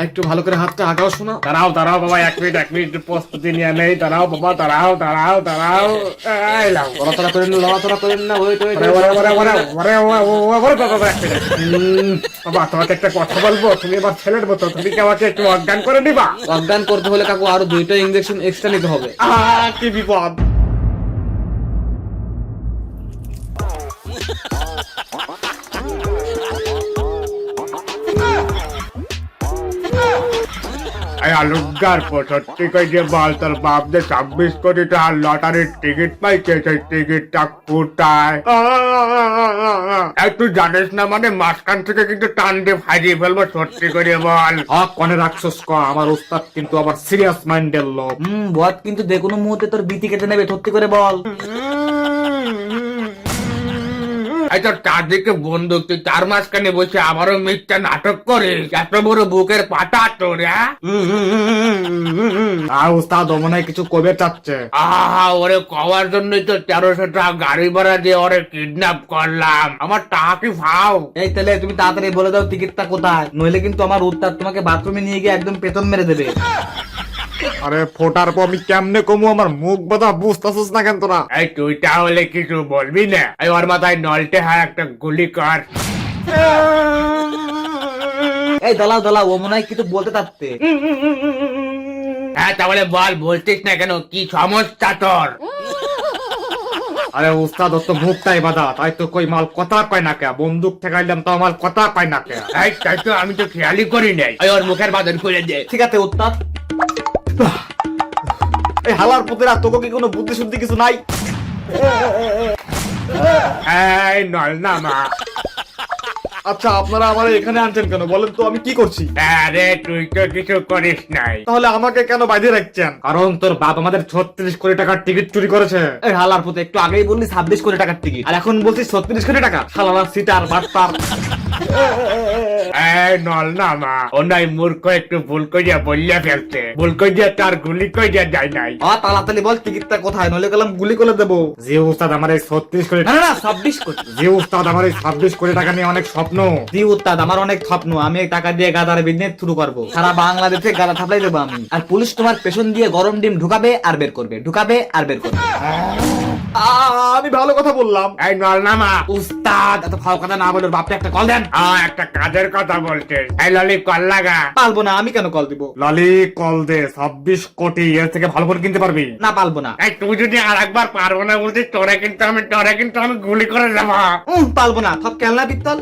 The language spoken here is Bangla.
একটু ভালো করে হাতটা আগাও শোনা। দাঁড়াও দাঁড়াও বাবা, 1 মিনিট প্রস্তুতি নিয়ে নেই। দাঁড়াও বাবা, দাঁড়াও দাঁড়াও দাঁড়াও। লড়াচড়া করেন না, লড়াচড়া করেন না। Wait wait. বাবা তোমাকে একটা কথা বলবো, তুমি এবার ছেলের মতো, তুমি কি আমাকে একটু অজ্ঞান করে নিবা? অজ্ঞান করতে হলে কাকু আরো 2টা ইনজেকশন এক্সট্রা নিতে হবে। কি বিপদ। আলুগার সত্যি কই যে বল, তোর বাপ যে 26 কোটি টাকার লটারির টিকিট পাইছে, সেই টিকিটটা কোথায়? তুই জানিস না মানে মাঝখান থেকে কিন্তু টান দিয়ে ফাইজিয়ে ফেলবো, সত্যি করে বল। কনে রাখছস ক, আমার ওস্তাদ কিন্তু আবার সিরিয়াস মাইন্ডের লোক। বদ কিন্তু যে কোনো মুহূর্তে তোর বিতি কেটে নেবে, সত্যি করে বল। তোর চারদিকে বন্দুক, তুই তার মাঝখানে বসে আবারও মিথ্যা নাটক করিস। এত বড় বুকের পাটা তোর। ওস্তাদ মনে হয় কিছু কবে চাচ্ছে। ওরে কওয়ার জন্যই তো 1300 টাকা গাড়ি ভাড়া দিয়ে ওরে কিডন্যাপ করলাম। আমার টাকা কি ভাও? এই তাহলে তুমি তাড়াতাড়ি বলে দাও টিকিটটা কোথায়, নইলে কিন্তু আমার উত্তাদ তোমাকে বাথরুমে নিয়ে গিয়ে একদম পেতন মেরে দেবে। আরে ফোটার পর আমি কেমনে কমু, আমার মুখ বাধা, বুঝতেছিস না কেন তোরা? এই তুই তাহলে কিছু বলবি না? ওর মাথায় নলটে হয় একটা গুলি কর। এই দালাও দালাও, ও মনে হয় কিছু বলতে চাচ্ছে। তাহলে বল, বলতিস না কেন? কি সমস্যা তোর? আরে উস্তাদ ওর তো মুখটাই বাধা, তাই তো কই মাল কথা কয় না কে, বন্দুক ঠেকাইলাম তো মাল কথা কয় না কে। তাই তো আমি তো খেয়ালই করি নাই। ওর মুখের বাদন খুলে দে। ঠিক আছে উত্তাদ। এই হালার পুতেরা, তোকে কি কোনো বুদ্ধি শুদ্ধি কিছু নাই? এই নল নামা। আচ্ছা আপনারা আমার এখানে আনছেন কেন বলেন তো, আমি কি করছি? আরে তুই তো কিছু করিস নাই। তাহলে আমাকে কেন বাইরে রাখছেন? কারণ তোর বাপ আমাদের 36 কোটি টাকার টিকিট চুরি করেছে। এই হালার পুতে, একটু আগেই বললি 26 কোটি টাকার টিকিট, আর এখন বলছিস 36 কোটি টাকা। শালারা সিটার বাটপার। এই নল নামা। ও নাই মূর্খ, একটু ভুল করিয়া বললে ফেলছে। ভুল করিয়া তার গুলি করিয়া যায় নাই। তাড়াতাড়ি বল টিকিটটা কোথায়, নইলে গেলাম গুলি করে দেবো। যে উস্তাদ আমার এই 36 কোটি, না না না, 26 কোটি। যে উস্তাদ আমার এই 26 কোটি টাকা নিয়ে অনেক স্বপ্ন। জি উস্তাদ, আমার অনেক স্বপ্ন, আমি এই টাকা দিয়ে গাদার বিজনেস শুরু করবো, সারা বাংলাদেশে গাদা থাপলাই দেবো আমি। আর পুলিশ তোমার পেছন দিয়ে গরম ডিম ঢুকাবে আর বের করবে, ঢুকাবে আর বের করবে। আমি ভালো কথা বললাম। এই নল নামা। উস্তাদ এত ফাও কথা না বলে ওর বাপকে একটা কল দেন। একটা কাজের কথা বলছে। এই ললি কল লাগা। পারবো না, আমি কেন কল দিব? লালি কল দে, 26 কোটি এর থেকে ভালো ফোন কিনতে পারবি? না পারবো না। এই তুই যদি আর একবার পারবো না বলছিস, তোরে কিন্তু আমি গুলি করে যাবো। পারবো না, সব খেলনা পিস্তল।